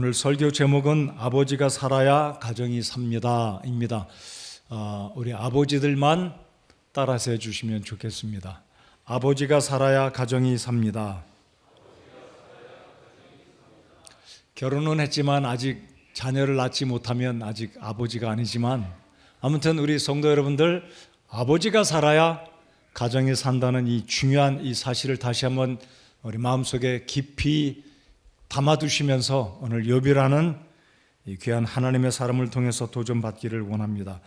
오늘 설교 제목은 아버지가 살아야 가정이 삽니다입니다. 우리 아버지들만 따라서 해주시면 좋겠습니다. 아버지가 살아야 가정이 삽니다. 결혼은 했지만 아직 자녀를 낳지 못하면 아직 아버지가 아니지만, 아무튼 우리 성도 여러분들, 아버지가 살아야 가정이 산다는 이 중요한 이 사실을 다시 한번 우리 마음속에 깊이 담아두시면서 오늘 욥이라는 이 귀한 하나님의 사람을 통해서 도전받기를 원합니다.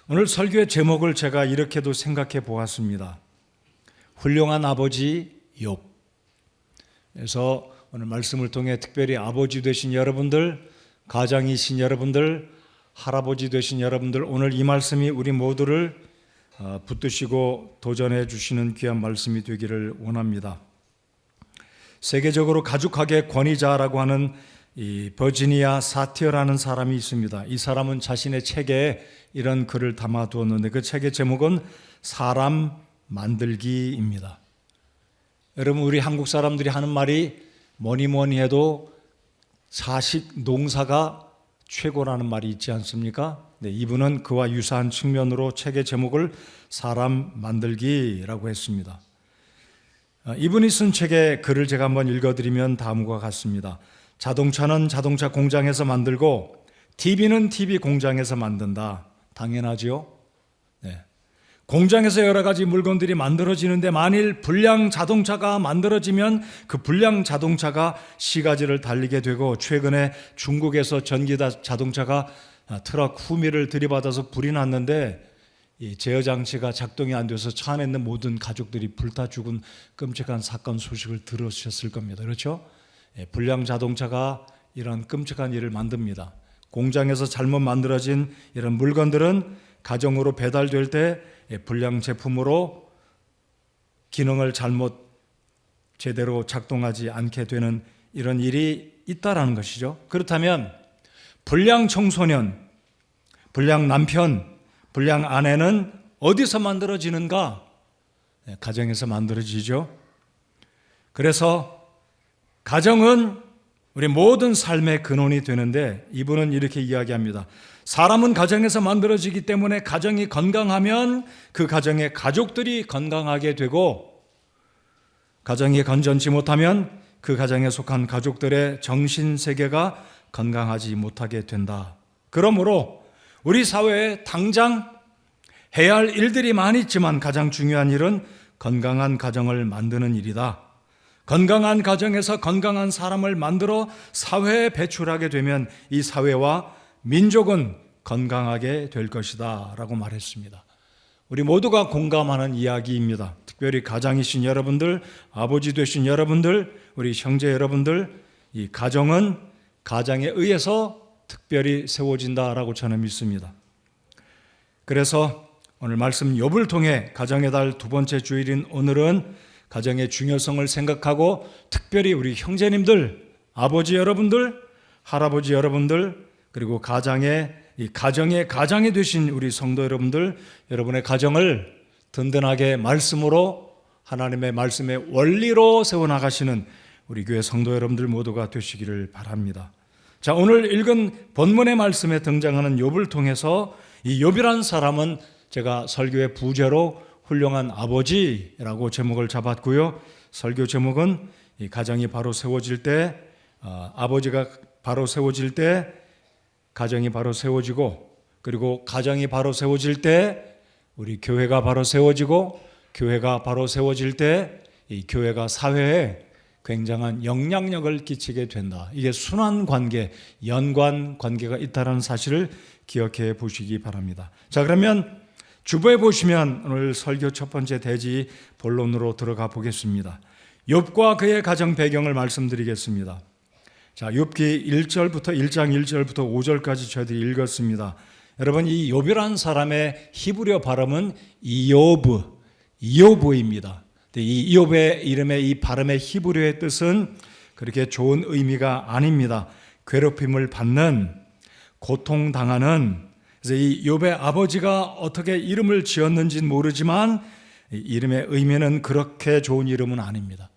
오늘 설교의 제목을 제가 이렇게도 생각해 보았습니다. 훌륭한 아버지 욥. 그래서 오늘 말씀을 통해 특별히 아버지 되신 여러분들, 가장이신 여러분들, 할아버지 되신 여러분들, 오늘 이 말씀이 우리 모두를 붙드시고 도전해 주시는 귀한 말씀이 되기를 원합니다. 세계적으로 가족학의 권위자라고 하는 이 버지니아 사티어라는 사람이 있습니다. 이 사람은 자신의 책에 이런 글을 담아두었는데 그 책의 제목은 사람 만들기입니다. 여러분, 우리 한국 사람들이 하는 말이 뭐니 해도 자식 농사가 최고라는 말이 있지 않습니까? 네, 이분은 그와 유사한 측면으로 책의 제목을 사람 만들기라고 했습니다. 이분이 쓴 책의 글을 제가 한번 읽어드리면 다음과 같습니다. 자동차는 자동차 공장에서 만들고 TV는 TV 공장에서 만든다. 당연하지요? 네. 공장에서 여러 가지 물건들이 만들어지는데 만일 불량 자동차가 만들어지면 그 불량 자동차가 시가지를 달리게 되고, 최근에 중국에서 전기 자동차가 트럭 후미를 들이받아서 불이 났는데 이 제어 장치가 작동이 안 돼서 차 안에 있는 모든 가족들이 불타 죽은 끔찍한 사건 소식을 들으셨을 겁니다. 그렇죠? 불량 자동차가 이런 끔찍한 일을 만듭니다. 공장에서 잘못 만들어진 이런 물건들은 가정으로 배달될 때 불량 제품으로 기능을 잘못 제대로 작동하지 않게 되는 이런 일이 있다라는 것이죠. 그렇다면 불량 청소년, 불량 남편, 불량 아내는 어디서 만들어지는가? 가정에서 만들어지죠. 그래서 가정은 우리 모든 삶의 근원이 되는데, 이분은 이렇게 이야기합니다. 사람은 가정에서 만들어지기 때문에 가정이 건강하면 그 가정의 가족들이 건강하게 되고, 가정이 건전치 못하면 그 가정에 속한 가족들의 정신세계가 건강하지 못하게 된다. 그러므로 우리 사회에 당장 해야 할 일들이 많이 있지만 가장 중요한 일은 건강한 가정을 만드는 일이다. 건강한 가정에서 건강한 사람을 만들어 사회에 배출하게 되면 이 사회와 민족은 건강하게 될 것이다 라고 말했습니다. 우리 모두가 공감하는 이야기입니다. 특별히 가장이신 여러분들, 아버지 되신 여러분들, 우리 형제 여러분들, 이 가정은 가장에 의해서 특별히 세워진다라고 저는 믿습니다. 그래서 오늘 말씀 욥을 통해 가정의 달 두 번째 주일인 오늘은 가정의 중요성을 생각하고 특별히 우리 형제님들, 아버지 여러분들, 할아버지 여러분들, 그리고 가정의 가장이 되신 우리 성도 여러분들, 여러분의 가정을 든든하게 말씀으로, 하나님의 말씀의 원리로 세워나가시는 우리 교회 성도 여러분들 모두가 되시기를 바랍니다. 자, 오늘 읽은 본문의 말씀에 등장하는 욥을 통해서 이 욥이라는 사람은 제가 설교의 부제로 훌륭한 아버지라고 제목을 잡았고요. 설교 제목은 이 가정이 바로 세워질 때, 아버지가 바로 세워질 때 가정이 바로 세워지고, 그리고 가정이 바로 세워질 때 우리 교회가 바로 세워지고, 교회가 바로 세워질 때 이 교회가 사회에 굉장한 영향력을 끼치게 된다. 이게 순환 관계, 연관 관계가 있다는 사실을 기억해 보시기 바랍니다. 자, 그러면 주보에 보시면 오늘 설교 첫 번째 대지 본론으로 들어가 보겠습니다. 욥과 그의 가정 배경을 말씀드리겠습니다. 자, 욥기 1장 1절부터 5절까지 저희들이 읽었습니다. 여러분, 이 욥이라는 사람의 히브리어 발음은 이요브입니다. 이 이욥의 이름의 이 발음의 히브리어의 뜻은 그렇게 좋은 의미가 아닙니다. 괴롭힘을 받는, 고통당하는. 그래서 이 욥의 아버지가 어떻게 이름을 지었는지는 모르지만 이 이름의 의미는 그렇게 좋은 이름은 아닙니다.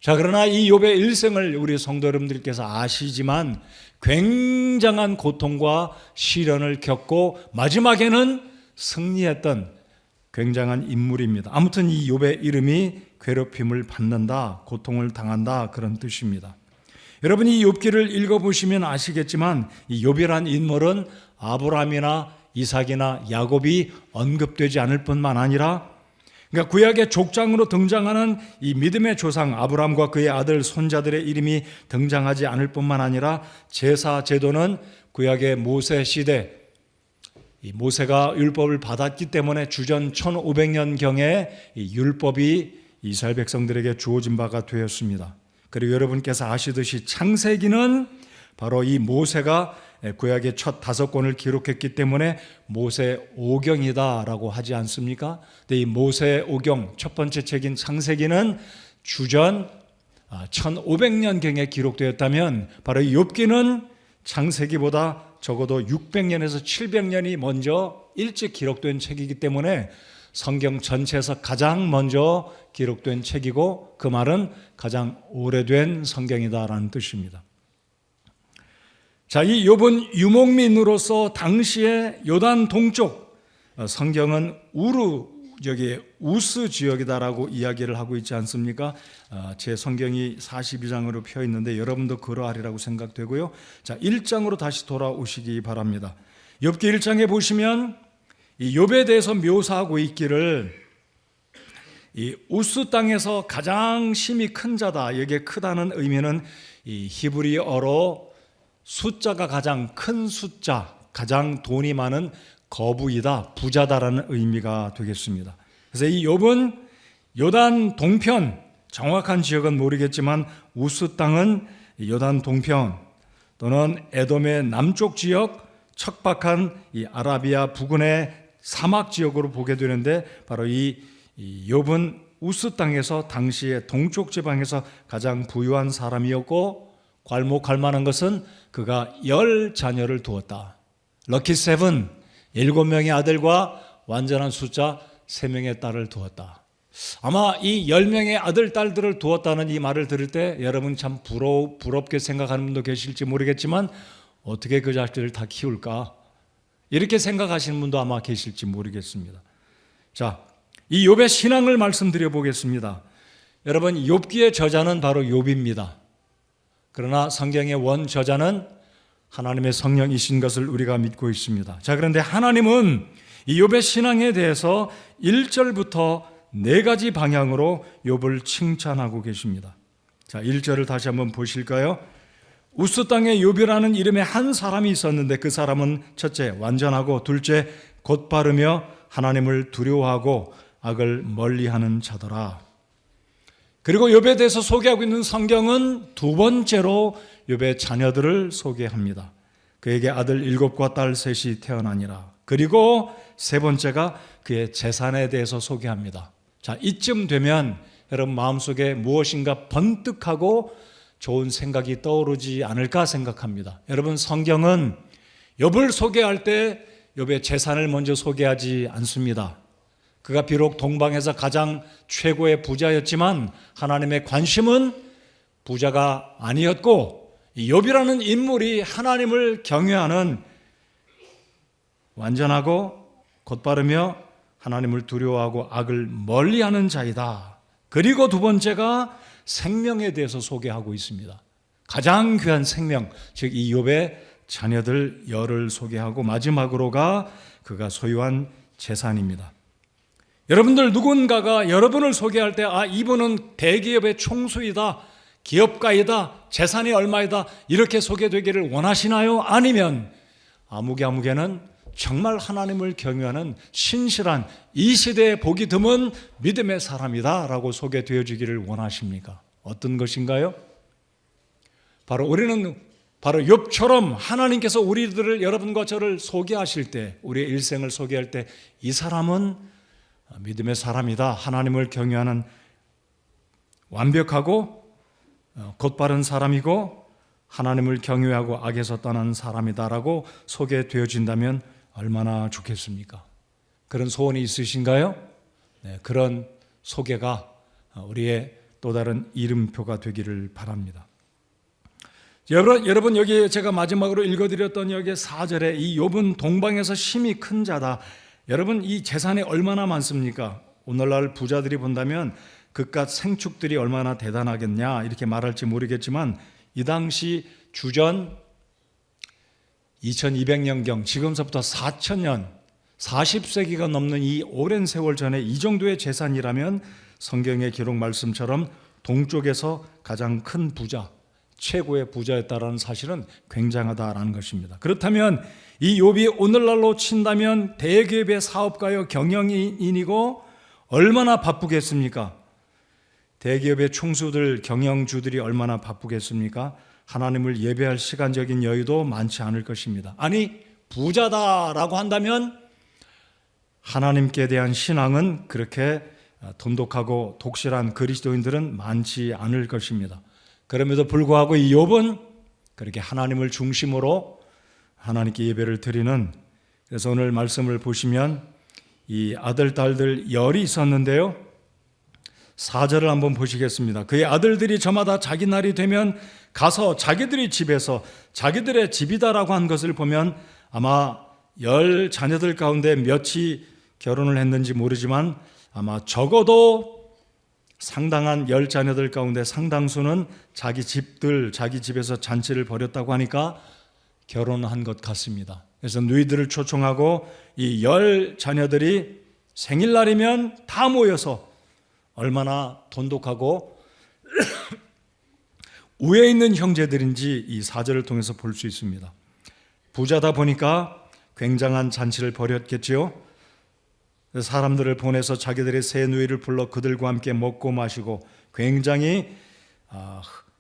자, 그러나 이 욥의 일생을 우리 성도 여러분들께서 아시지만 굉장한 고통과 시련을 겪고 마지막에는 승리했던 굉장한 인물입니다. 아무튼 이 욥의 이름이 괴롭힘을 받는다, 고통을 당한다 그런 뜻입니다. 여러분이 이 욥기를 읽어보시면 아시겠지만 이 욥이란 인물은 아브라함이나 이삭이나 야곱이 언급되지 않을 뿐만 아니라, 그러니까 구약의 족장으로 등장하는 이 믿음의 조상 아브라함과 그의 아들 손자들의 이름이 등장하지 않을 뿐만 아니라 제사 제도는 구약의 모세 시대, 이 모세가 율법을 받았기 때문에 주전 1500년경에 이 율법이 이스라엘 백성들에게 주어진 바가 되었습니다. 그리고 여러분께서 아시듯이 창세기는 바로 이 모세가 구약의 첫 5권을 기록했기 때문에 모세오경이다라고 하지 않습니까? 근데 이 모세오경 첫 번째 책인 창세기는 주전 1500년경에 기록되었다면 바로 이 욥기는 창세기보다 적어도 600년에서 700년이 먼저 일찍 기록된 책이기 때문에 성경 전체에서 가장 먼저 기록된 책이고, 그 말은 가장 오래된 성경이다라는 뜻입니다. 자, 이 욥은 유목민으로서 당시에 요단 동쪽, 성경은 우스 지역이다라고 이야기를 하고 있지 않습니까? 제 성경이 42장으로 펴 있는데 여러분도 그러하리라고 생각되고요. 자, 1장으로 다시 돌아오시기 바랍니다. 욥기 1장에 보시면 이 욥에 대해서 묘사하고 있기를, 이 우스 땅에서 가장 힘이 큰 자다. 여기에 크다는 의미는 이 히브리어로 숫자가 가장 큰 숫자, 가장 돈이 많은 거부이다, 부자다라는 의미가 되겠습니다. 그래서 이 욥은 요단 동편, 정확한 지역은 모르겠지만 우스 땅은 요단 동편 또는 에돔의 남쪽 지역, 척박한 이 아라비아 부근의 사막 지역으로 보게 되는데, 바로 이 욥은 우스 땅에서 당시의 동쪽 지방에서 가장 부유한 사람이었고, 괄목할 만한 것은 그가 10자녀를 두었다. 럭키 세븐, 7명의 아들과 완전한 숫자 3명의 딸을 두었다. 아마 이 10명의 아들, 딸들을 두었다는 이 말을 들을 때 여러분 참 부럽게 생각하는 분도 계실지 모르겠지만, 어떻게 그 자식들을 다 키울까? 이렇게 생각하시는 분도 아마 계실지 모르겠습니다. 자, 이 욥의 신앙을 말씀드려 보겠습니다. 여러분, 욥기의 저자는 바로 욥입니다. 그러나 성경의 원 저자는 하나님의 성령이신 것을 우리가 믿고 있습니다. 자, 그런데 하나님은 이 욥의 신앙에 대해서 1절부터 4가지 방향으로 욥을 칭찬하고 계십니다. 자, 1절을 다시 한번 보실까요? 우스 땅에 욥이라는 이름의 한 사람이 있었는데 그 사람은 첫째 완전하고, 둘째 곧바르며 하나님을 두려워하고 악을 멀리하는 자더라. 그리고 욥에 대해서 소개하고 있는 성경은 두 번째로 욥의 자녀들을 소개합니다. 그에게 아들 7과 딸 3이 태어나니라. 그리고 세 번째가 그의 재산에 대해서 소개합니다. 자, 이쯤 되면 여러분 마음속에 무엇인가 번뜩하고 좋은 생각이 떠오르지 않을까 생각합니다. 여러분, 성경은 욥을 소개할 때 욥의 재산을 먼저 소개하지 않습니다. 그가 비록 동방에서 가장 최고의 부자였지만 하나님의 관심은 부자가 아니었고, 이 욥이라는 인물이 하나님을 경외하는 완전하고 곧바르며 하나님을 두려워하고 악을 멀리하는 자이다. 그리고 두 번째가 생명에 대해서 소개하고 있습니다. 가장 귀한 생명, 즉 이 욥의 자녀들 열을 소개하고, 마지막으로가 그가 소유한 재산입니다. 여러분들 누군가가 여러분을 소개할 때 이분은 대기업의 총수이다, 기업가이다, 재산이 얼마이다 이렇게 소개되기를 원하시나요? 아니면 아무개는 정말 하나님을 경외하는 신실한 이 시대에 보기 드문 믿음의 사람이다 라고 소개되어지기를 원하십니까? 어떤 것인가요? 우리는 바로 욥처럼 하나님께서 우리들을, 여러분과 저를 소개하실 때, 우리의 일생을 소개할 때 이 사람은 믿음의 사람이다, 하나님을 경외하는 완벽하고 곧바른 사람이고 하나님을 경외하고 악에서 떠난 사람이다라고 소개되어진다면 얼마나 좋겠습니까? 그런 소원이 있으신가요? 네, 그런 소개가 우리의 또 다른 이름표가 되기를 바랍니다. 여러분 여기 제가 마지막으로 읽어드렸던 여기 4절에 이 욥은 동방에서 심히 큰 자다. 여러분 이 재산이 얼마나 많습니까? 오늘날 부자들이 본다면 그깟 생축들이 얼마나 대단하겠냐 이렇게 말할지 모르겠지만 이 당시 주전 2200년경 지금서부터 4000년 40세기가 넘는 이 오랜 세월 전에 이 정도의 재산이라면 성경의 기록 말씀처럼 동쪽에서 가장 큰 부자 최고의 부자였다라는 사실은 굉장하다라는 것입니다. 그렇다면 이 욥이 오늘날로 친다면 대기업의 사업가요 경영인이고 얼마나 바쁘겠습니까? 대기업의 총수들 경영주들이 얼마나 바쁘겠습니까? 하나님을 예배할 시간적인 여유도 많지 않을 것입니다. 아니 부자다라고 한다면 하나님께 대한 신앙은 그렇게 돈독하고 독실한 그리스도인들은 많지 않을 것입니다. 그럼에도 불구하고 이 욥은 그렇게 하나님을 중심으로 하나님께 예배를 드리는, 그래서 오늘 말씀을 보시면 이 아들 딸들 열이 있었는데요 4절을 한번 보시겠습니다. 그의 아들들이 저마다 자기 날이 되면 가서 자기들의 집에서 자기들의 집이다라고 한 것을 보면 아마 10 자녀들 가운데 몇이 결혼을 했는지 모르지만 아마 적어도 상당한 10 자녀들 가운데 상당수는 자기 집들, 자기 집에서 잔치를 벌였다고 하니까 결혼한 것 같습니다. 그래서 누이들을 초청하고 이 10 자녀들이 생일날이면 다 모여서 얼마나 돈독하고 우에 있는 형제들인지 이 4절을 통해서 볼 수 있습니다. 부자다 보니까 굉장한 잔치를 벌였겠지요. 사람들을 보내서 자기들의 새 누이를 불러 그들과 함께 먹고 마시고 굉장히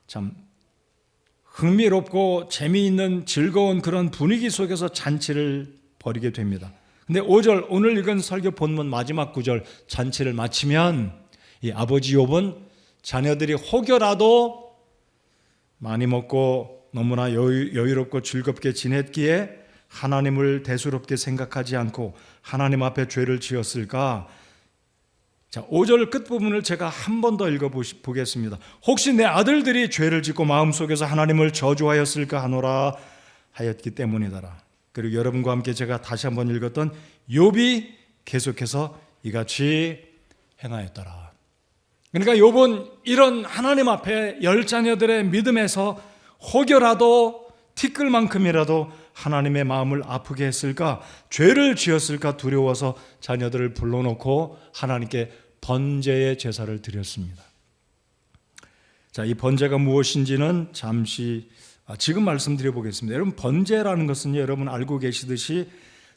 참 흥미롭고 재미있는 즐거운 그런 분위기 속에서 잔치를 벌이게 됩니다. 근데 5절 오늘 읽은 설교 본문 마지막 구절 잔치를 마치면 이 아버지 욥은 자녀들이 혹여라도 많이 먹고 너무나 여유롭고 즐겁게 지냈기에 하나님을 대수롭게 생각하지 않고 하나님 앞에 죄를 지었을까? 자, 5절 끝부분을 제가 한 번 더 읽어보겠습니다. 혹시 내 아들들이 죄를 짓고 마음속에서 하나님을 저주하였을까 하노라 하였기 때문이더라. 그리고 여러분과 함께 제가 다시 한번 읽었던 욥이 계속해서 이같이 행하였더라. 그러니까 욥은 이런 하나님 앞에 10 자녀들의 믿음에서 혹여라도 티끌만큼이라도 하나님의 마음을 아프게 했을까, 죄를 지었을까 두려워서 자녀들을 불러놓고 하나님께 번제의 제사를 드렸습니다. 자, 이 번제가 무엇인지는 잠시 지금 말씀드려 보겠습니다. 여러분, 번제라는 것은 여러분 알고 계시듯이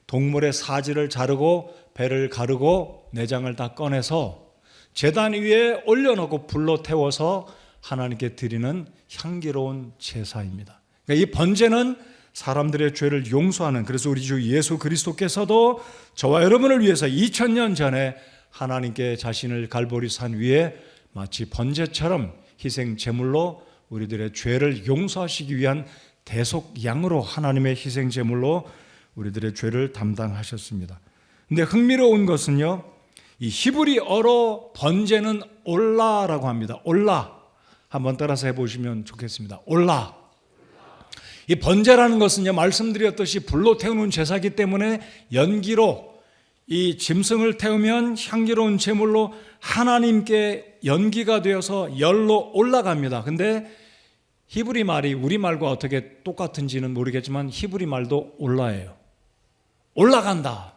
동물의 사지를 자르고 배를 가르고 내장을 다 꺼내서 제단 위에 올려놓고 불로 태워서 하나님께 드리는 향기로운 제사입니다. 그러니까 이 번제는 사람들의 죄를 용서하는, 그래서 우리 주 예수 그리스도께서도 저와 여러분을 위해서 2000년 전에 하나님께 자신을 갈보리 산 위에 마치 번제처럼 희생 제물로 우리들의 죄를 용서하시기 위한 대속 양으로 하나님의 희생 제물로 우리들의 죄를 담당하셨습니다. 근데 흥미로운 것은요, 이 히브리어로 번제는 올라라고 합니다. 올라. 한번 따라서 해보시면 좋겠습니다. 올라. 이 번제라는 것은요, 말씀드렸듯이 불로 태우는 제사이기 때문에 연기로 이 짐승을 태우면 향기로운 제물로 하나님께 연기가 되어서 열로 올라갑니다. 근데 히브리 말이 우리말과 어떻게 똑같은지는 모르겠지만 히브리 말도 올라예요. 올라간다.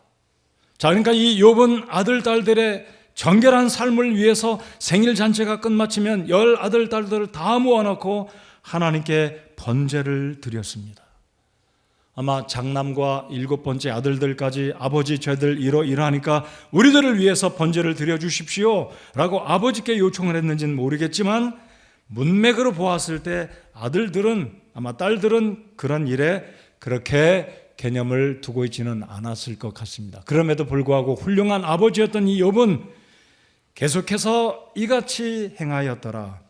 자, 그러니까 이 욥은 아들 딸들의 정결한 삶을 위해서 생일 잔치가 끝마치면 10 아들 딸들을 다 모아놓고 하나님께 번제를 드렸습니다. 아마 장남과 7번째 아들들까지 아버지 죄들 이러하니까 우리들을 위해서 번제를 드려주십시오 라고 아버지께 요청을 했는지는 모르겠지만 문맥으로 보았을 때 아들들은 아마 딸들은 그런 일에 그렇게 개념을 두고 있지는 않았을 것 같습니다. 그럼에도 불구하고 훌륭한 아버지였던 이 욥은 계속해서 이같이 행하였더라.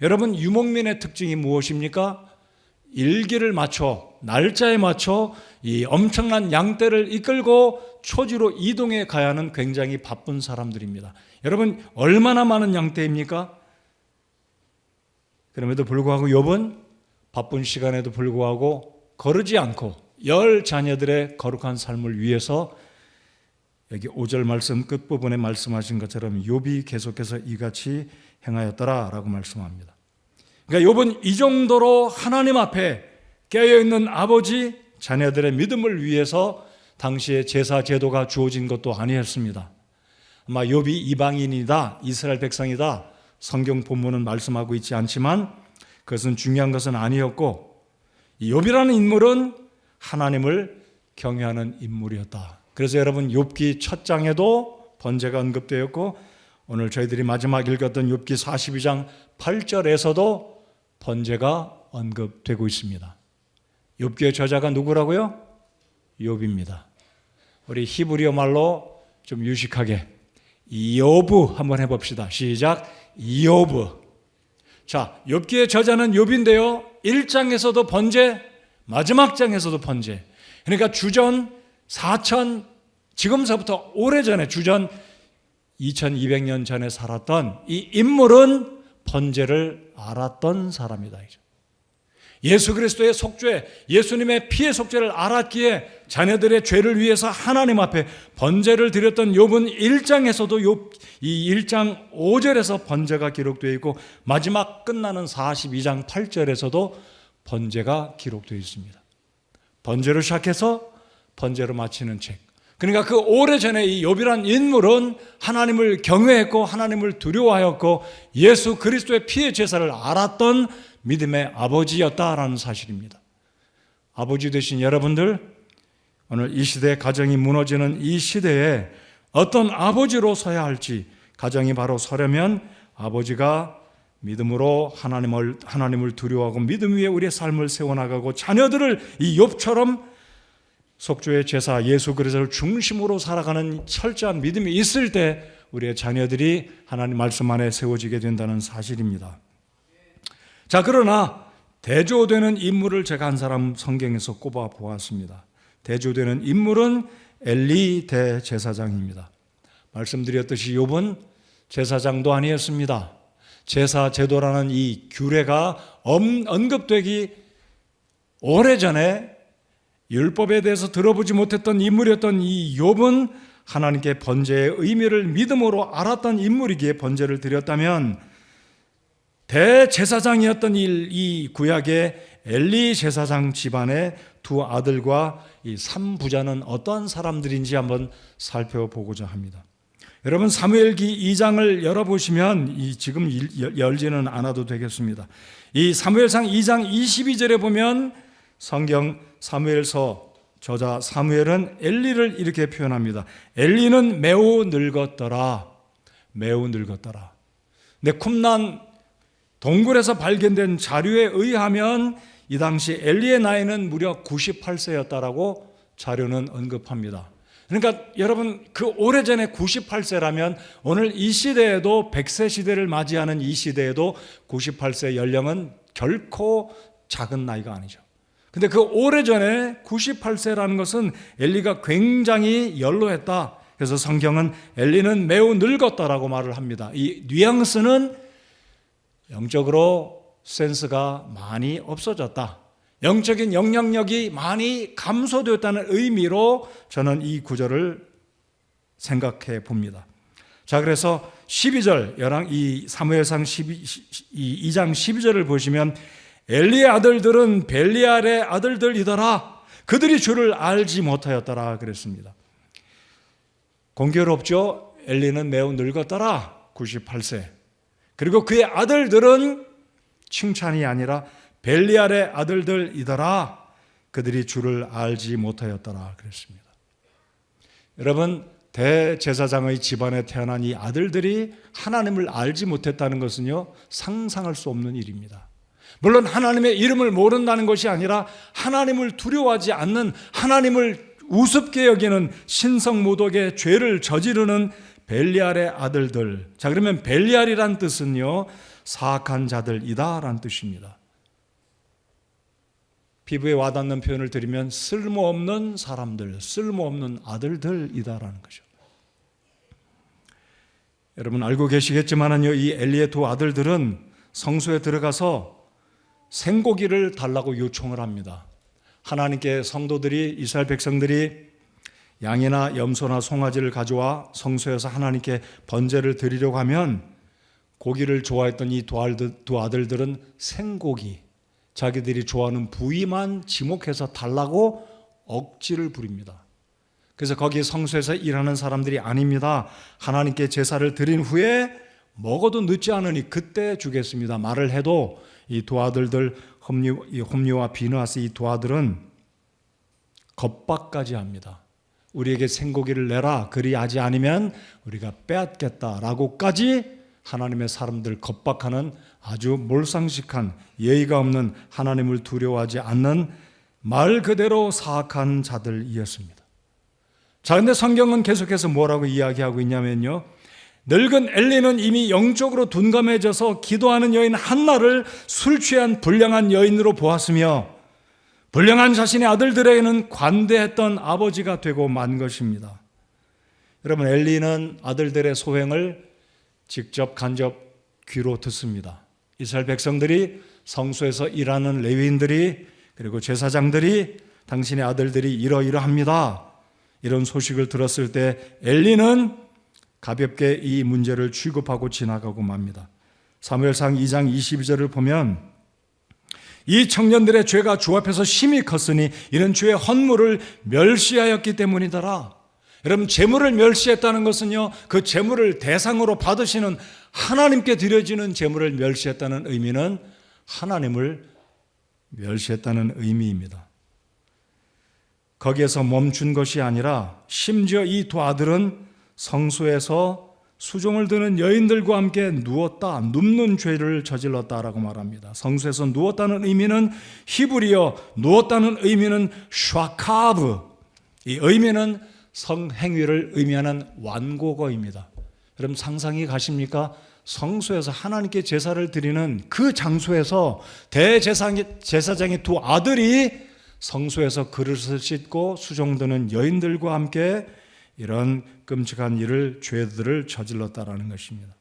여러분, 유목민의 특징이 무엇입니까? 일기를 맞춰, 날짜에 맞춰 이 엄청난 양떼를 이끌고 초지로 이동해 가야 하는 굉장히 바쁜 사람들입니다. 여러분, 얼마나 많은 양떼입니까? 그럼에도 불구하고 욥은 바쁜 시간에도 불구하고 거르지 않고 10 자녀들의 거룩한 삶을 위해서 여기 5절 말씀 끝부분에 말씀하신 것처럼 욥이 계속해서 이같이 행하였더라라고 말씀합니다. 그러니까 욥은 이 정도로 하나님 앞에 깨어있는 아버지 자녀들의 믿음을 위해서 당시에 제사 제도가 주어진 것도 아니었습니다. 아마 욥이 이방인이다, 이스라엘 백성이다 성경 본문은 말씀하고 있지 않지만 그것은 중요한 것은 아니었고, 이 욥이라는 인물은 하나님을 경외하는 인물이었다. 그래서 여러분 욥기 첫 장에도 번제가 언급되었고, 오늘 저희들이 마지막 읽었던 욥기 42장 8절에서도 번제가 언급되고 있습니다. 욥기의 저자가 누구라고요? 욥입니다. 우리 히브리어 말로 좀 유식하게 이요브 한번 해봅시다. 시작. 이요브. 자, 욥기의 저자는 욥인데요, 1장에서도 번제, 마지막 장에서도 번제. 그러니까 주전 4000, 지금서부터 오래전에 주전 2200년 전에 살았던 이 인물은 번제를 알았던 사람이다. 예수 그리스도의 속죄, 예수님의 피의 속죄를 알았기에 자녀들의 죄를 위해서 하나님 앞에 번제를 드렸던 욥은 1장에서도 이 1장 5절에서 번제가 기록되어 있고 마지막 끝나는 42장 8절에서도 번제가 기록되어 있습니다. 번제로 시작해서 번제로 마치는 책. 그러니까 그 오래전에 이 욥이란 인물은 하나님을 경외했고 하나님을 두려워하였고 예수 그리스도의 피의 제사를 알았던 믿음의 아버지였다라는 사실입니다. 아버지 되신 여러분들, 오늘 이 시대의 가정이 무너지는 이 시대에 어떤 아버지로 서야 할지, 가정이 바로 서려면 아버지가 믿음으로 하나님을 두려워하고 믿음 위에 우리의 삶을 세워나가고 자녀들을 이 욥처럼 속죄의 제사 예수 그리스도를 중심으로 살아가는 철저한 믿음이 있을 때 우리의 자녀들이 하나님 말씀 안에 세워지게 된다는 사실입니다. 자, 그러나 대조되는 인물을 제가 한 사람 성경에서 꼽아 보았습니다. 대조되는 인물은 엘리 대제사장입니다. 말씀드렸듯이 욥은 제사장도 아니었습니다. 제사 제도라는 이 규례가 언급되기 오래전에 율법에 대해서 들어보지 못했던 인물이었던 이 욥은 하나님께 번제의 의미를 믿음으로 알았던 인물이기에 번제를 드렸다면, 대제사장이었던 이 구약의 엘리 제사장 집안의 두 아들과 이 3부자는 어떠한 사람들인지 한번 살펴보고자 합니다. 여러분 사무엘기 2장을 열어보시면 지금 열지는 않아도 되겠습니다. 이 사무엘상 2장 22절에 보면 성경 사무엘서 저자 사무엘은 엘리를 이렇게 표현합니다. 엘리는 매우 늙었더라. 매우 늙었더라. 근데 쿰난 동굴에서 발견된 자료에 의하면 이 당시 엘리의 나이는 무려 98세였다라고 자료는 언급합니다. 그러니까 여러분 그 오래전에 98세라면 오늘 이 시대에도 100세 시대를 맞이하는 이 시대에도 98세 연령은 결코 작은 나이가 아니죠. 근데 그 오래전에 98세라는 것은 엘리가 굉장히 연로했다. 그래서 성경은 엘리는 매우 늙었다라고 말을 합니다. 이 뉘앙스는 영적으로 센스가 많이 없어졌다, 영적인 영향력이 많이 감소되었다는 의미로 저는 이 구절을 생각해 봅니다. 자, 그래서 12절, 이 사무엘상 2장 12절을 보시면 엘리의 아들들은 벨리알의 아들들이더라. 그들이 주를 알지 못하였더라 그랬습니다. 공교롭죠? 엘리는 매우 늙었더라. 98세. 그리고 그의 아들들은 칭찬이 아니라 벨리알의 아들들이더라. 그들이 주를 알지 못하였더라 그랬습니다. 여러분, 대제사장의 집안에 태어난 이 아들들이 하나님을 알지 못했다는 것은요, 상상할 수 없는 일입니다. 물론 하나님의 이름을 모른다는 것이 아니라 하나님을 두려워하지 않는, 하나님을 우습게 여기는 신성모독의 죄를 저지르는 벨리알의 아들들. 자, 그러면 벨리알이란 뜻은요, 사악한 자들이다 라는 뜻입니다. 피부에 와닿는 표현을 드리면 쓸모없는 사람들, 쓸모없는 아들들이다라는 거죠. 여러분 알고 계시겠지만은요, 이 엘리의 두 아들들은 성소에 들어가서 생고기를 달라고 요청을 합니다. 하나님께 성도들이, 이스라엘 백성들이 양이나 염소나 송아지를 가져와 성소에서 하나님께 번제를 드리려고 하면 고기를 좋아했던 이 두 아들들은 생고기, 자기들이 좋아하는 부위만 지목해서 달라고 억지를 부립니다. 그래서 거기 성소에서 일하는 사람들이 아닙니다. 하나님께 제사를 드린 후에 먹어도 늦지 않으니 그때 주겠습니다 말을 해도 이 두 아들들, 홈리와 비느하스 이 두 아들은 겁박까지 합니다. 우리에게 생고기를 내라, 그리하지 않으면 우리가 빼앗겠다라고까지 하나님의 사람들 겁박하는 아주 몰상식한, 예의가 없는, 하나님을 두려워하지 않는 말 그대로 사악한 자들이었습니다. 자, 근데 성경은 계속해서 뭐라고 이야기하고 있냐면요, 늙은 엘리는 이미 영적으로 둔감해져서 기도하는 여인 한나를 술 취한 불량한 여인으로 보았으며 불량한 자신의 아들들에게는 관대했던 아버지가 되고 만 것입니다. 여러분, 엘리는 아들들의 소행을 직접 간접 귀로 듣습니다. 이스라엘 백성들이, 성소에서 일하는 레위인들이, 그리고 제사장들이 당신의 아들들이 이러이러합니다, 이런 소식을 들었을 때 엘리는 가볍게 이 문제를 취급하고 지나가고 맙니다. 사무엘상 2장 22절을 보면 이 청년들의 죄가 주 앞에서 심히 컸으니 이런 죄의 헌물을 멸시하였기 때문이더라. 여러분, 제물을 멸시했다는 것은요, 그 제물을 대상으로 받으시는 하나님께 드려지는 제물을 멸시했다는 의미는 하나님을 멸시했다는 의미입니다. 거기에서 멈춘 것이 아니라 심지어 이 두 아들은 성소에서 수종을 드는 여인들과 함께 누웠다, 눕는 죄를 저질렀다라고 말합니다. 성소에서 누웠다는 의미는 히브리어, 누웠다는 의미는 샤카브, 이 의미는 성행위를 의미하는 완고거입니다. 여러분, 상상이 가십니까? 성소에서 하나님께 제사를 드리는 그 장소에서 대제사장의 두 아들이 성소에서 그릇을 씻고 수종드는 여인들과 함께 이런 끔찍한 일을, 죄들을 저질렀다라는 것입니다.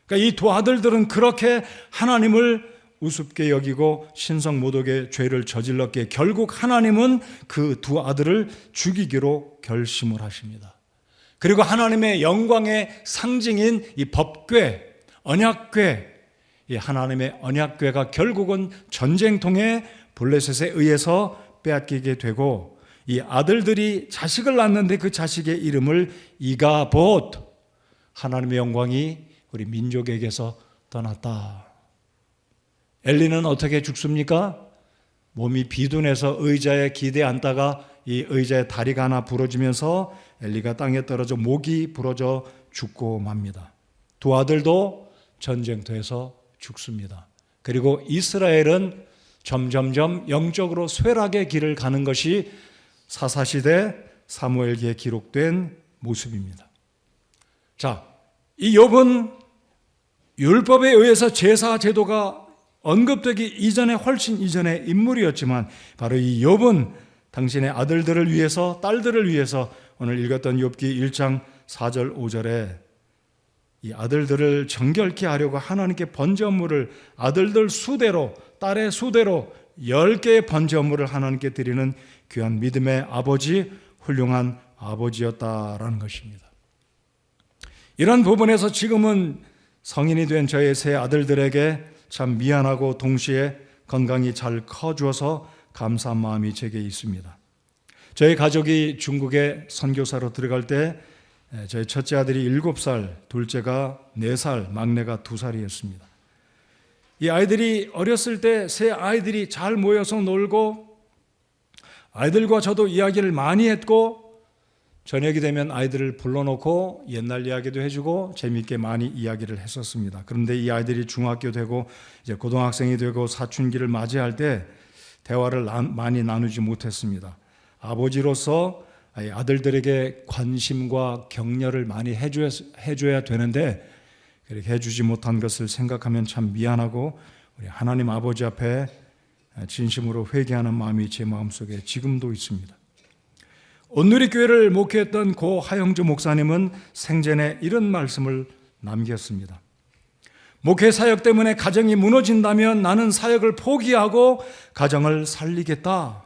그러니까 이 두 아들들은 그렇게 하나님을 우습게 여기고 신성 모독의 죄를 저질렀기에 결국 하나님은 그 두 아들을 죽이기로 결심을 하십니다. 그리고 하나님의 영광의 상징인 이 법궤, 언약궤, 이 하나님의 언약궤가 결국은 전쟁통에 블레셋에 의해서 빼앗기게 되고, 이 아들들이 자식을 낳았는데 그 자식의 이름을 이가봇, 하나님의 영광이 우리 민족에게서 떠났다. 엘리는 어떻게 죽습니까? 몸이 비둔해서 의자에 기대 앉다가 이 의자의 다리가 하나 부러지면서 엘리가 땅에 떨어져 목이 부러져 죽고 맙니다. 두 아들도 전쟁터에서 죽습니다. 그리고 이스라엘은 점점점 영적으로 쇠락의 길을 가는 것이 사사시대 사무엘기에 기록된 모습입니다. 자, 이 욥은 율법에 의해서 제사 제도가 언급되기 이전에, 훨씬 이전의 인물이었지만 바로 이 욥은 당신의 아들들을 위해서, 딸들을 위해서 오늘 읽었던 욥기 1장 4절 5절에 이 아들들을 정결케 하려고 하나님께 번제물을 아들들 수대로, 딸의 수대로 10개의 번제물을 하나님께 드리는 귀한 믿음의 아버지, 훌륭한 아버지였다라는 것입니다. 이런 부분에서 지금은 성인이 된 저의 세 아들들에게 참 미안하고 동시에 건강히 잘 커주어서 감사한 마음이 제게 있습니다. 저희 가족이 중국에 선교사로 들어갈 때 저희 첫째 아들이 7살, 둘째가 4살, 막내가 2살이었습니다. 이 아이들이 어렸을 때 세 아이들이 잘 모여서 놀고 아이들과 저도 이야기를 많이 했고, 저녁이 되면 아이들을 불러놓고 옛날 이야기도 해주고 재미있게 많이 이야기를 했었습니다. 그런데 이 아이들이 중학교 되고 이제 고등학생이 되고 사춘기를 맞이할 때 대화를 많이 나누지 못했습니다. 아버지로서 아들들에게 관심과 격려를 많이 해줘야 되는데 그렇게 해주지 못한 것을 생각하면 참 미안하고 우리 하나님 아버지 앞에 진심으로 회개하는 마음이 제 마음속에 지금도 있습니다. 온누리교회를 목회했던 고 하영주 목사님은 생전에 이런 말씀을 남겼습니다. 목회 사역 때문에 가정이 무너진다면 나는 사역을 포기하고 가정을 살리겠다.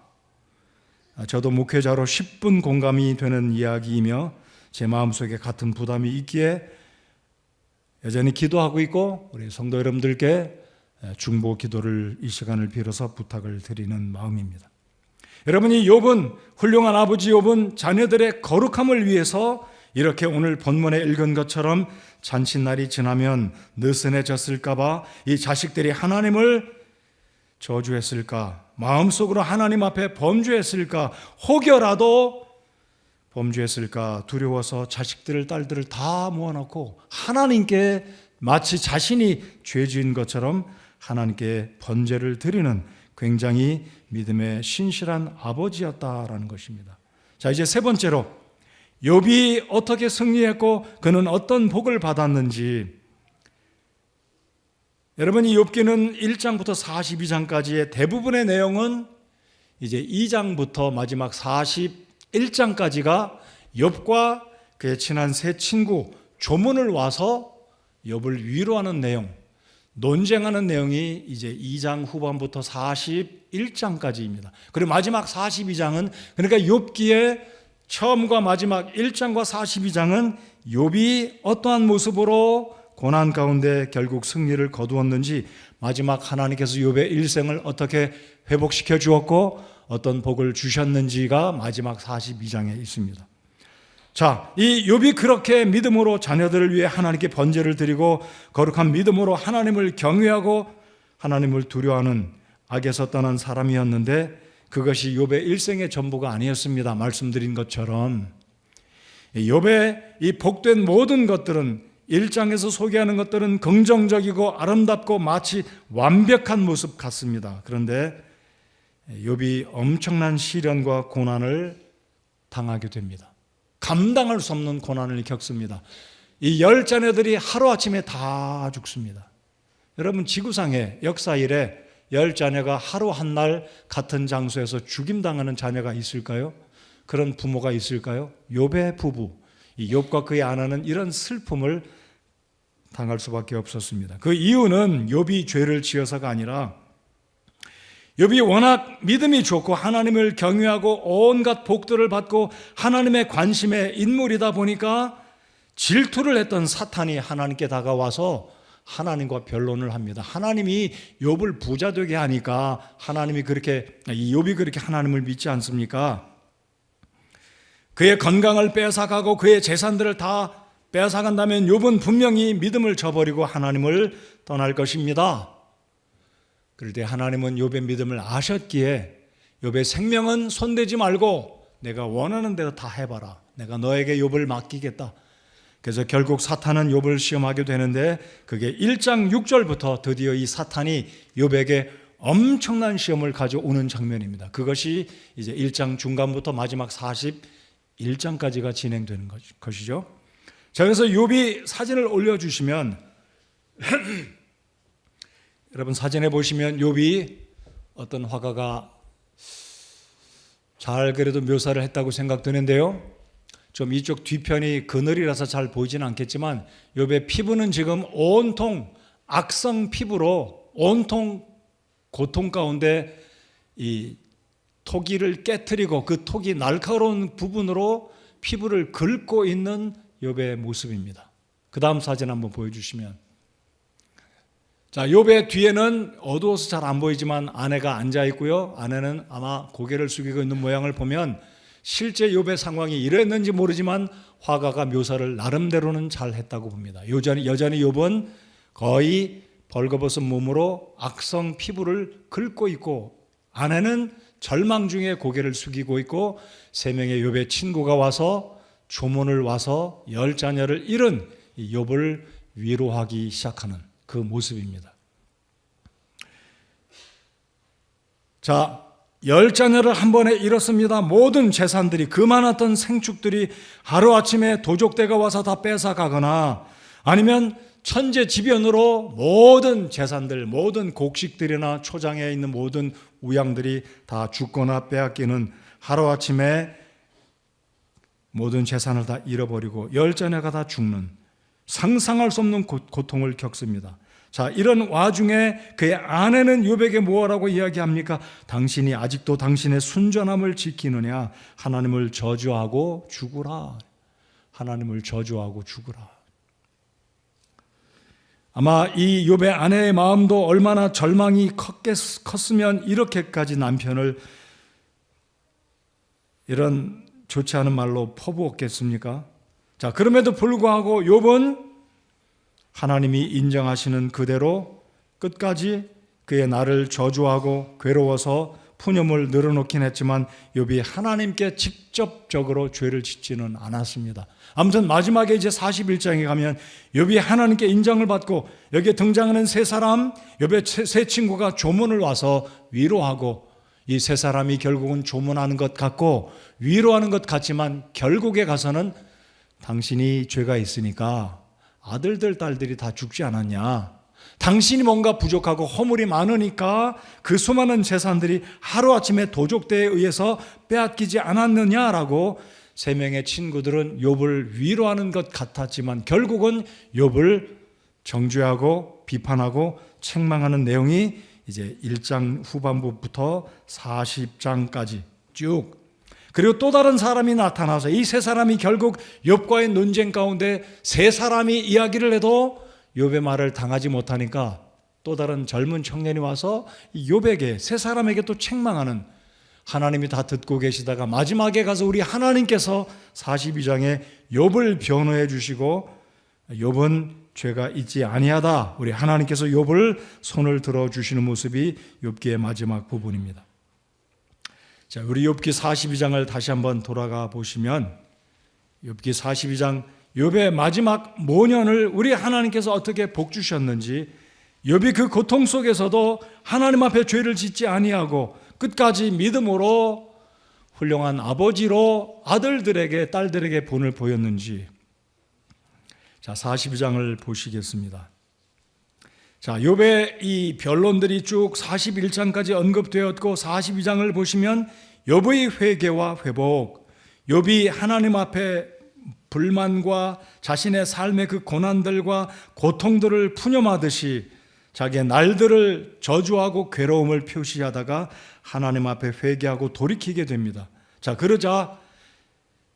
저도 목회자로 10분 공감이 되는 이야기이며 제 마음속에 같은 부담이 있기에 여전히 기도하고 있고 우리 성도 여러분들께 중보 기도를 이 시간을 빌어서 부탁을 드리는 마음입니다. 여러분이 욥은, 훌륭한 아버지 욥은 자녀들의 거룩함을 위해서 이렇게 오늘 본문에 읽은 것처럼 잔칫날이 지나면 느슨해졌을까 봐 이 자식들이 하나님을 저주했을까, 마음속으로 하나님 앞에 범죄했을까, 혹여라도 범죄했을까 두려워서 자식들을, 딸들을 다 모아놓고 하나님께 마치 자신이 죄 지은 것처럼 하나님께 번제를 드리는 굉장히 믿음의 신실한 아버지였다라는 것입니다. 자, 이제 세 번째로 욥이 어떻게 승리했고 그는 어떤 복을 받았는지, 여러분 이 욥기는 1장부터 42장까지의 대부분의 내용은 이제 2장부터 마지막 41장까지가 욥과 그의 친한 세 친구 조문을 와서 욥을 위로하는 내용, 논쟁하는 내용이 이제 2장 후반부터 41장까지입니다. 그리고 마지막 42장은 그러니까 욥기의 처음과 마지막 1장과 42장은 욥이 어떠한 모습으로 고난 가운데 결국 승리를 거두었는지, 마지막 하나님께서 욥의 일생을 어떻게 회복시켜 주었고 어떤 복을 주셨는지가 마지막 42장에 있습니다. 자, 이 욥이 그렇게 믿음으로 자녀들을 위해 하나님께 번제를 드리고 거룩한 믿음으로 하나님을 경외하고 하나님을 두려워하는 악에서 떠난 사람이었는데 그것이 욥의 일생의 전부가 아니었습니다. 말씀드린 것처럼 욥의 이 복된 모든 것들은 1장에서 소개하는 것들은 긍정적이고 아름답고 마치 완벽한 모습 같습니다. 그런데 욥이 엄청난 시련과 고난을 당하게 됩니다. 감당할 수 없는 고난을 겪습니다. 이 10자녀들이 하루아침에 다 죽습니다. 여러분 지구상의 역사 이래 10자녀가 하루 한 날 같은 장소에서 죽임당하는 자녀가 있을까요? 그런 부모가 있을까요? 욥의 부부, 이 욥과 그의 아내는 이런 슬픔을 당할 수밖에 없었습니다. 그 이유는 욥이 죄를 지어서가 아니라 욥이 워낙 믿음이 좋고 하나님을 경외하고 온갖 복들을 받고 하나님의 관심의 인물이다 보니까 질투를 했던 사탄이 하나님께 다가와서 하나님과 변론을 합니다. 하나님이 욥을 부자 되게 하니까 하나님이 그렇게, 욥이 그렇게 하나님을 믿지 않습니까? 그의 건강을 뺏어가고 그의 재산들을 다 뺏어간다면 욥은 분명히 믿음을 저버리고 하나님을 떠날 것입니다. 그럴 때 하나님은 욥의 믿음을 아셨기에 욥의 생명은 손대지 말고 내가 원하는 대로 다 해봐라. 내가 너에게 욥을 맡기겠다. 그래서 결국 사탄은 욥을 시험하게 되는데 그게 1장 6절부터 드디어 이 사탄이 욥에게 엄청난 시험을 가져오는 장면입니다. 그것이 이제 1장 중간부터 마지막 41장까지가 진행되는 것이죠. 자, 그래서 욥이 사진을 올려주시면 여러분 사진에 보시면 욥이 어떤 화가가 잘 그래도 묘사를 했다고 생각되는데요. 좀 이쪽 뒤편이 그늘이라서 잘 보이지는 않겠지만 욥의 피부는 지금 온통 악성 피부로 온통 고통 가운데 이 토기를 깨트리고 그 토기 날카로운 부분으로 피부를 긁고 있는 욥의 모습입니다. 그 다음 사진 한번 보여주시면, 자, 욥의 뒤에는 어두워서 잘 안 보이지만 아내가 앉아 있고요. 아내는 아마 고개를 숙이고 있는 모양을 보면 실제 욥의 상황이 이랬는지 모르지만 화가가 묘사를 나름대로는 잘 했다고 봅니다. 여전히 욥은 거의 벌거벗은 몸으로 악성 피부를 긁고 있고 아내는 절망 중에 고개를 숙이고 있고 세 명의 욥의 친구가 와서 조문을 와서 10자녀를 잃은 이 욥을 위로하기 시작하는 그 모습입니다. 자, 10자녀를 한 번에 잃었습니다. 모든 재산들이, 그 많았던 생축들이 하루아침에 도적대가 와서 다 뺏어가거나 아니면 천재지변으로 모든 재산들, 모든 곡식들이나 초장에 있는 모든 우양들이 다 죽거나 빼앗기는, 하루아침에 모든 재산을 다 잃어버리고 10자녀가 다 죽는 상상할 수 없는 고통을 겪습니다. 자, 이런 와중에 그의 아내는 욥에게 뭐라고 이야기합니까? 당신이 아직도 당신의 순전함을 지키느냐? 하나님을 저주하고 죽으라. 하나님을 저주하고 죽으라. 아마 이 욥의 아내의 마음도 얼마나 절망이 컸으면 이렇게까지 남편을 이런 좋지 않은 말로 퍼부었겠습니까? 자, 그럼에도 불구하고 욥은 하나님이 인정하시는 그대로 끝까지 그의 나를 저주하고 괴로워서 푸념을 늘어놓긴 했지만 욥이 하나님께 직접적으로 죄를 짓지는 않았습니다. 아무튼 마지막에 이제 41장에 가면 욥이 하나님께 인정을 받고 여기에 등장하는 세 사람, 욥의 세 친구가 조문을 와서 위로하고, 이 세 사람이 결국은 조문하는 것 같고 위로하는 것 같지만 결국에 가서는 당신이 죄가 있으니까 아들들 딸들이 다 죽지 않았냐, 당신이 뭔가 부족하고 허물이 많으니까 그 수많은 재산들이 하루아침에 도적대에 의해서 빼앗기지 않았느냐라고 세 명의 친구들은 욥을 위로하는 것 같았지만 결국은 욥을 정죄하고 비판하고 책망하는 내용이 이제 1장 후반부부터 40장까지 쭉, 그리고 또 다른 사람이 나타나서 이 세 사람이 결국 욥과의 논쟁 가운데 세 사람이 이야기를 해도 욥의 말을 당하지 못하니까 또 다른 젊은 청년이 와서 욥에게, 세 사람에게 또 책망하는, 하나님이 다 듣고 계시다가 마지막에 가서 우리 하나님께서 42장에 욥을 변호해 주시고 욥은 죄가 있지 아니하다, 우리 하나님께서 욥을 손을 들어 주시는 모습이 욥기의 마지막 부분입니다. 자, 우리 욥기 42장을 다시 한번 돌아가 보시면 욥기 42장 욥의 마지막 모년을 우리 하나님께서 어떻게 복 주셨는지, 욥이 그 고통 속에서도 하나님 앞에 죄를 짓지 아니하고 끝까지 믿음으로 훌륭한 아버지로 아들들에게 딸들에게 본을 보였는지, 자, 42장을 보시겠습니다. 자, 욥의 이 변론들이 쭉 41장까지 언급되었고 42장을 보시면 욥의 회개와 회복, 욥이 하나님 앞에 불만과 자신의 삶의 그 고난들과 고통들을 푸념하듯이 자기의 날들을 저주하고 괴로움을 표시하다가 하나님 앞에 회개하고 돌이키게 됩니다. 자, 그러자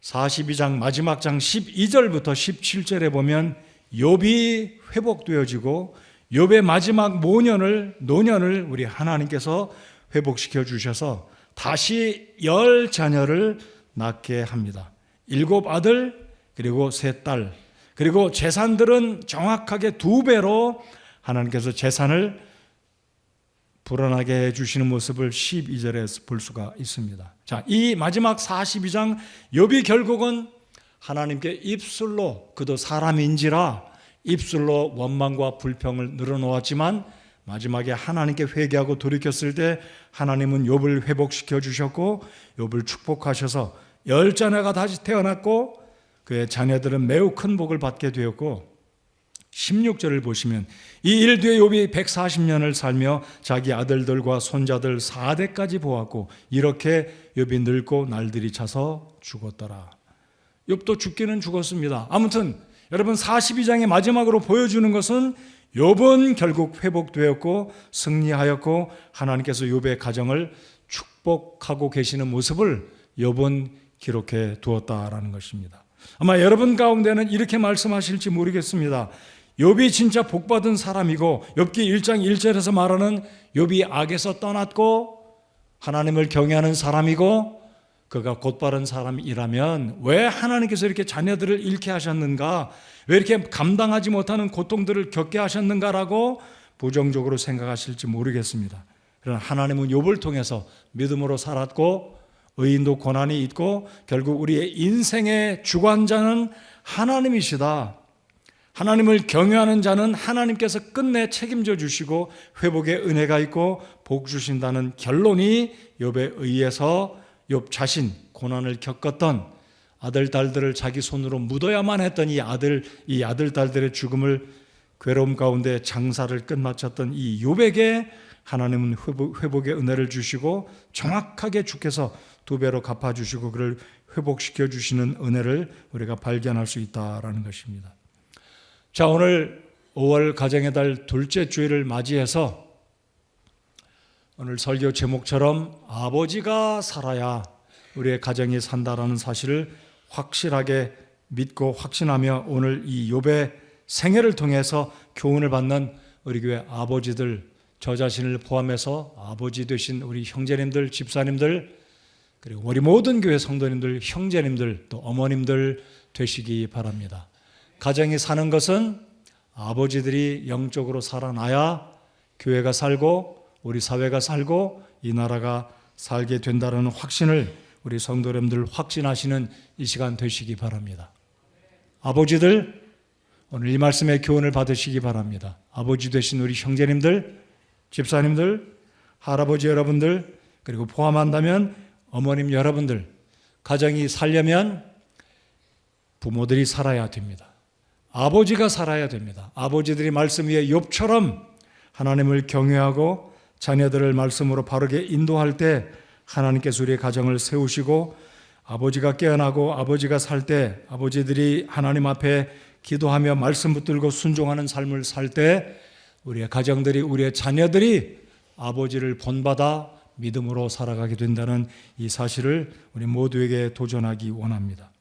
42장 마지막 장 12절부터 17절에 보면 욥이 회복되어지고 욥의 마지막 노년을 우리 하나님께서 회복시켜 주셔서 다시 10자녀를 낳게 합니다. 7아들 그리고 3딸, 그리고 재산들은 정확하게 2배로 하나님께서 재산을 불어나게 해주시는 모습을 12절에서 볼 수가 있습니다. 자, 이 마지막 42장 욥이 결국은 하나님께 입술로, 그도 사람인지라 입술로 원망과 불평을 늘어놓았지만 마지막에 하나님께 회개하고 돌이켰을 때 하나님은 욥을 회복시켜 주셨고 욥을 축복하셔서 10자녀가 다시 태어났고 그의 자녀들은 매우 큰 복을 받게 되었고, 16절을 보시면 이 일 뒤에 욥이 140년을 살며 자기 아들들과 손자들 4대까지 보았고 이렇게 욥이 늙고 날들이 차서 죽었더라. 욥도 죽기는 죽었습니다. 아무튼 여러분 42장의 마지막으로 보여주는 것은 욥은 결국 회복되었고 승리하였고 하나님께서 욥의 가정을 축복하고 계시는 모습을 욥은 기록해 두었다라는 것입니다. 아마 여러분 가운데는 이렇게 말씀하실지 모르겠습니다. 욥이 진짜 복받은 사람이고 욥기 1장 1절에서 말하는 욥이 악에서 떠났고 하나님을 경외하는 사람이고 그가 곧바른 사람이라면 왜 하나님께서 이렇게 자녀들을 잃게 하셨는가, 왜 이렇게 감당하지 못하는 고통들을 겪게 하셨는가라고 부정적으로 생각하실지 모르겠습니다. 그러나 하나님은 욥을 통해서 믿음으로 살았고 의인도 고난이 있고 결국 우리의 인생의 주관자는 하나님이시다. 하나님을 경외하는 자는 하나님께서 끝내 책임져 주시고 회복의 은혜가 있고 복 주신다는 결론이 욥에 의해서 욥 자신 고난을 겪었던 아들 딸들을 자기 손으로 묻어야만 했던 이 아들 딸들의 죽음을 괴로움 가운데 장사를 끝마쳤던 이 욥에게 하나님은 회복의 은혜를 주시고 정확하게 주께서 2배로 갚아주시고 그를 회복시켜 주시는 은혜를 우리가 발견할 수 있다라는 것입니다. 자, 오늘 5월 가정의 달 둘째 주일을 맞이해서 오늘 설교 제목처럼 아버지가 살아야 우리의 가정이 산다라는 사실을 확실하게 믿고 확신하며 오늘 이 욥의 생애를 통해서 교훈을 받는 우리 교회 아버지들, 저 자신을 포함해서 아버지 되신 우리 형제님들, 집사님들, 그리고 우리 모든 교회 성도님들, 형제님들, 또 어머님들 되시기 바랍니다. 가정이 사는 것은 아버지들이 영적으로 살아나야 교회가 살고 우리 사회가 살고 이 나라가 살게 된다는 확신을 우리 성도 여러분들 확신하시는 이 시간 되시기 바랍니다. 아버지들, 오늘 이 말씀의 교훈을 받으시기 바랍니다. 아버지 되신 우리 형제님들, 집사님들, 할아버지 여러분들, 그리고 포함한다면 어머님 여러분들, 가정이 살려면 부모들이 살아야 됩니다. 아버지가 살아야 됩니다. 아버지들이 말씀 위에 욥처럼 하나님을 경외하고 자녀들을 말씀으로 바르게 인도할 때 하나님께서 우리의 가정을 세우시고 아버지가 깨어나고 아버지가 살 때 아버지들이 하나님 앞에 기도하며 말씀 붙들고 순종하는 삶을 살 때 우리의 가정들이 우리의 자녀들이 아버지를 본받아 믿음으로 살아가게 된다는 이 사실을 우리 모두에게 도전하기 원합니다.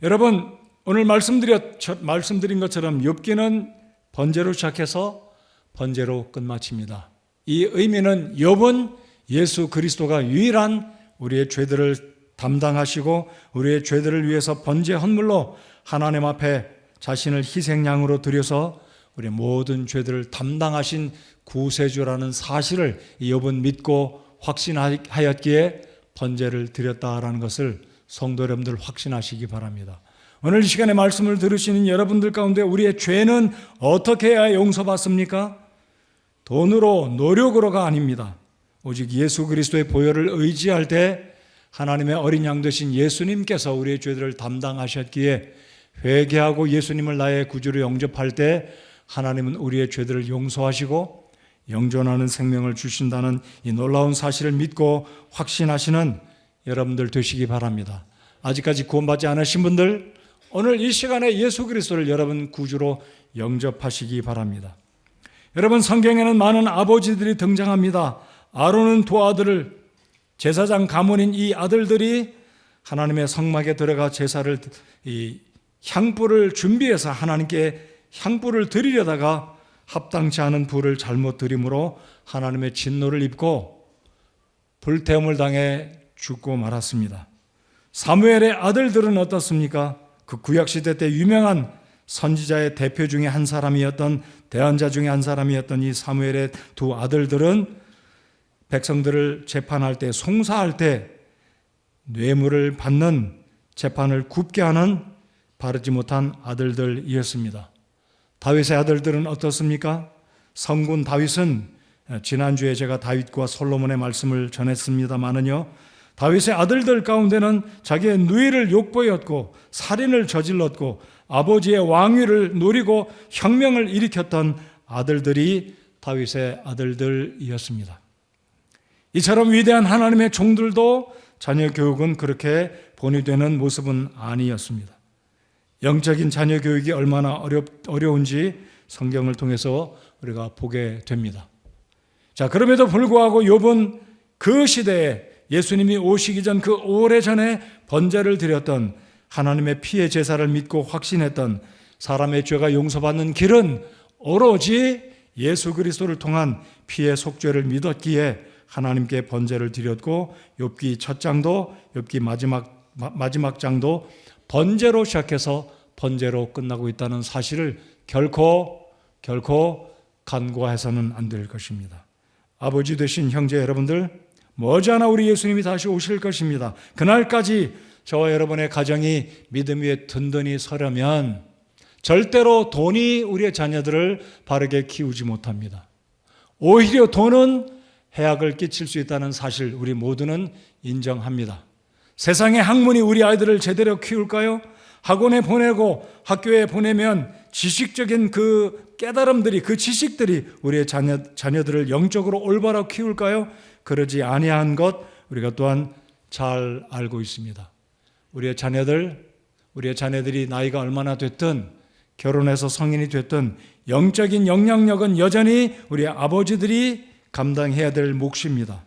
여러분, 오늘 말씀드린 것처럼 욥기는 번제로 시작해서 번제로 끝마칩니다. 이 의미는 욥은 예수 그리스도가 유일한 우리의 죄들을 담당하시고 우리의 죄들을 위해서 번제 헌물로 하나님 앞에 자신을 희생양으로 드려서 우리의 모든 죄들을 담당하신 구세주라는 사실을 욥은 믿고 확신하였기에 번제를 드렸다라는 것을 성도 여러분들 확신하시기 바랍니다. 오늘 이 시간에 말씀을 들으시는 여러분들 가운데 우리의 죄는 어떻게 해야 용서받습니까? 돈으로, 노력으로가 아닙니다. 오직 예수 그리스도의 보혈을 의지할 때 하나님의 어린 양 되신 예수님께서 우리의 죄들을 담당하셨기에 회개하고 예수님을 나의 구주로 영접할 때 하나님은 우리의 죄들을 용서하시고 영존하는 생명을 주신다는 이 놀라운 사실을 믿고 확신하시는 여러분들 되시기 바랍니다. 아직까지 구원받지 않으신 분들, 오늘 이 시간에 예수 그리스도를 여러분 구주로 영접하시기 바랍니다. 여러분, 성경에는 많은 아버지들이 등장합니다. 아론은 두 아들을, 제사장 가문인 이 아들들이 하나님의 성막에 들어가 제사를, 이 향불을 준비해서 하나님께 향불을 드리려다가 합당치 않은 불을 잘못 드림으로 하나님의 진노를 입고 불태움을 당해 죽고 말았습니다. 사무엘의 아들들은 어떻습니까? 그 구약시대 때 유명한 선지자의 대표 중에 한 사람이었던, 대언자 중에 한 사람이었던 이 사무엘의 두 아들들은 백성들을 재판할 때, 송사할 때 뇌물을 받는, 재판을 굽게 하는 바르지 못한 아들들이었습니다. 다윗의 아들들은 어떻습니까? 성군 다윗은, 지난주에 제가 다윗과 솔로몬의 말씀을 전했습니다마는요, 다윗의 아들들 가운데는 자기의 누이를 욕보였고 살인을 저질렀고 아버지의 왕위를 노리고 혁명을 일으켰던 아들들이 다윗의 아들들이었습니다. 이처럼 위대한 하나님의 종들도 자녀 교육은 그렇게 본이 모습은 아니었습니다. 영적인 자녀 교육이 얼마나 어려운지 성경을 통해서 우리가 보게 됩니다. 자, 그럼에도 불구하고 욥은 그 시대에 예수님이 오시기 전 그 오래전에 번제를 드렸던 하나님의 피의 제사를 믿고 확신했던 사람의 죄가 용서받는 길은 오로지 예수 그리스도를 통한 피의 속죄를 믿었기에 하나님께 번제를 드렸고 욥기 첫 장도 욥기 마지막 장도 번제로 시작해서 번제로 끝나고 있다는 사실을 결코 간과해서는 안 될 것입니다. 아버지 되신 형제 여러분들, 머지않아 우리 예수님이 다시 오실 것입니다. 그날까지 저와 여러분의 가정이 믿음 위에 든든히 서려면 절대로 돈이 우리의 자녀들을 바르게 키우지 못합니다. 오히려 돈은 해악을 끼칠 수 있다는 사실 우리 모두는 인정합니다. 세상의 학문이 우리 아이들을 제대로 키울까요? 학원에 보내고 학교에 보내면 지식적인 그 깨달음들이, 그 지식들이 우리의 자녀들을 영적으로 올바로 키울까요? 그러지 아니한 것 우리가 또한 잘 알고 있습니다. 우리의 자녀들이 나이가 얼마나 됐든 결혼해서 성인이 됐던 영적인 영향력은 여전히 우리 아버지들이 감당해야 될 몫입니다.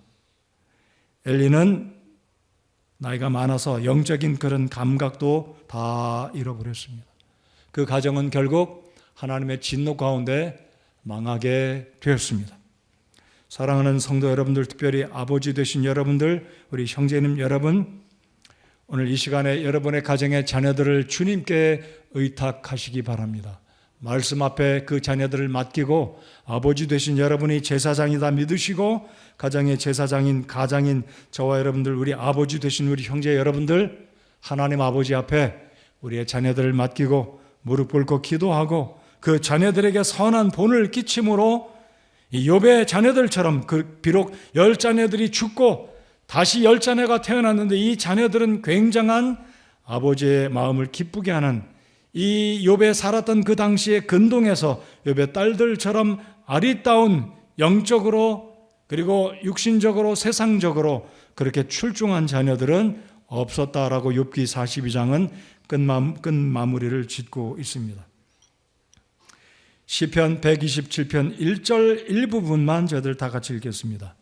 엘리는 나이가 많아서 영적인 그런 감각도 다 잃어버렸습니다. 그 가정은 결국 하나님의 진노 가운데 망하게 되었습니다. 사랑하는 성도 여러분들, 특별히 아버지 되신 여러분들, 우리 형제님 여러분, 오늘 이 시간에 여러분의 가정의 자녀들을 주님께 의탁하시기 바랍니다. 말씀 앞에 그 자녀들을 맡기고 아버지 되신 여러분이 제사장이다 믿으시고 가정의 제사장인 가장인 저와 여러분들, 우리 아버지 되신 우리 형제 여러분들, 하나님 아버지 앞에 우리의 자녀들을 맡기고 무릎 꿇고 기도하고 그 자녀들에게 선한 본을 끼침으로 이 욥의 자녀들처럼 비록 10자녀들이 죽고 다시 10자녀가 태어났는데 이 자녀들은 굉장한 아버지의 마음을 기쁘게 하는, 이 욥에 살았던 그 당시의 근동에서 욥의 딸들처럼 아리따운 영적으로 그리고 육신적으로 세상적으로 그렇게 출중한 자녀들은 없었다라고 욥기 42장은 끝마무리를 짓고 있습니다. 시편 127편 1절 일부분만 저희들 다 같이 읽겠습니다.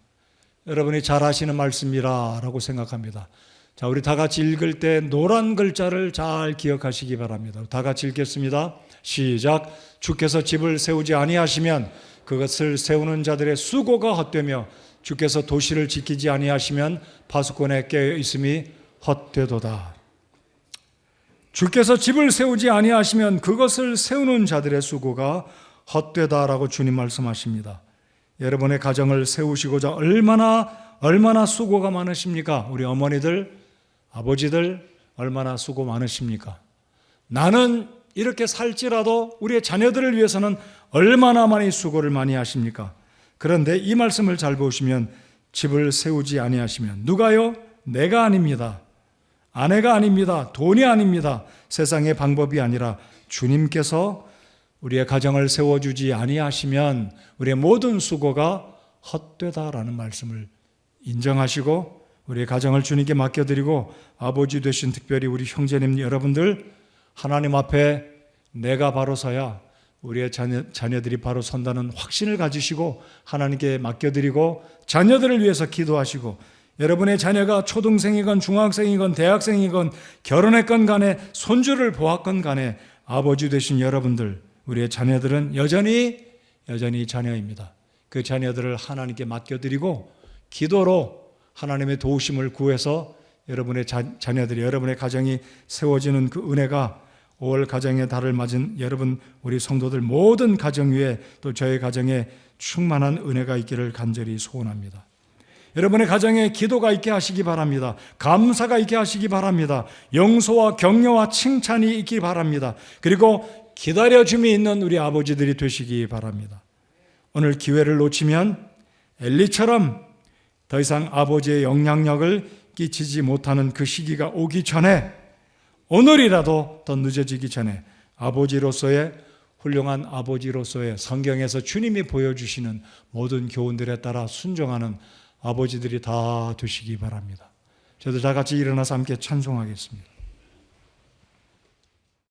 여러분이 잘 아시는 말씀이라고 생각합니다. 자, 우리 다 같이 읽을 때 노란 글자를 잘 기억하시기 바랍니다. 다 같이 읽겠습니다. 시작. 주께서 집을 세우지 아니하시면 그것을 세우는 자들의 수고가 헛되며 주께서 도시를 지키지 아니하시면 파수꾼의 깨어 있음이 헛되도다. 주께서 집을 세우지 아니하시면 그것을 세우는 자들의 수고가 헛되다라고 주님 말씀하십니다. 여러분의 가정을 세우시고자 얼마나 수고가 많으십니까? 우리 어머니들, 아버지들 얼마나 수고 많으십니까? 나는 이렇게 살지라도 우리의 자녀들을 위해서는 얼마나 많이 수고를 많이 하십니까? 그런데 이 말씀을 잘 보시면 집을 세우지 아니하시면, 누가요? 내가 아닙니다. 아내가 아닙니다. 돈이 아닙니다. 세상의 방법이 아니라 주님께서 우리의 가정을 세워주지 아니하시면 우리의 모든 수고가 헛되다라는 말씀을 인정하시고 우리의 가정을 주님께 맡겨드리고, 아버지 되신 특별히 우리 형제님 여러분들, 하나님 앞에 내가 바로 서야 우리의 자녀들이 바로 선다는 확신을 가지시고 하나님께 맡겨드리고 자녀들을 위해서 기도하시고, 여러분의 자녀가 초등생이건 중학생이건 대학생이건 결혼했건 간에 손주를 보았건 간에 아버지 되신 여러분들, 우리의 자녀들은 여전히 자녀입니다. 그 자녀들을 하나님께 맡겨드리고 기도로 하나님의 도우심을 구해서 여러분의 자녀들이, 여러분의 가정이 세워지는 그 은혜가 5월 가정의 달을 맞은 여러분, 우리 성도들 모든 가정 위에 또 저희 가정에 충만한 은혜가 있기를 간절히 소원합니다. 여러분의 가정에 기도가 있게 하시기 바랍니다. 감사가 있게 하시기 바랍니다. 용서와 격려와 칭찬이 있기 바랍니다. 그리고 기다려줌이 있는 우리 아버지들이 되시기 바랍니다. 오늘 기회를 놓치면 엘리처럼 더 이상 아버지의 영향력을 끼치지 못하는 그 시기가 오기 전에, 오늘이라도 더 늦어지기 전에 아버지로서의, 훌륭한 아버지로서의 성경에서 주님이 보여주시는 모든 교훈들에 따라 순종하는 아버지들이 다 되시기 바랍니다. 저희들 다 같이 일어나서 함께 찬송하겠습니다.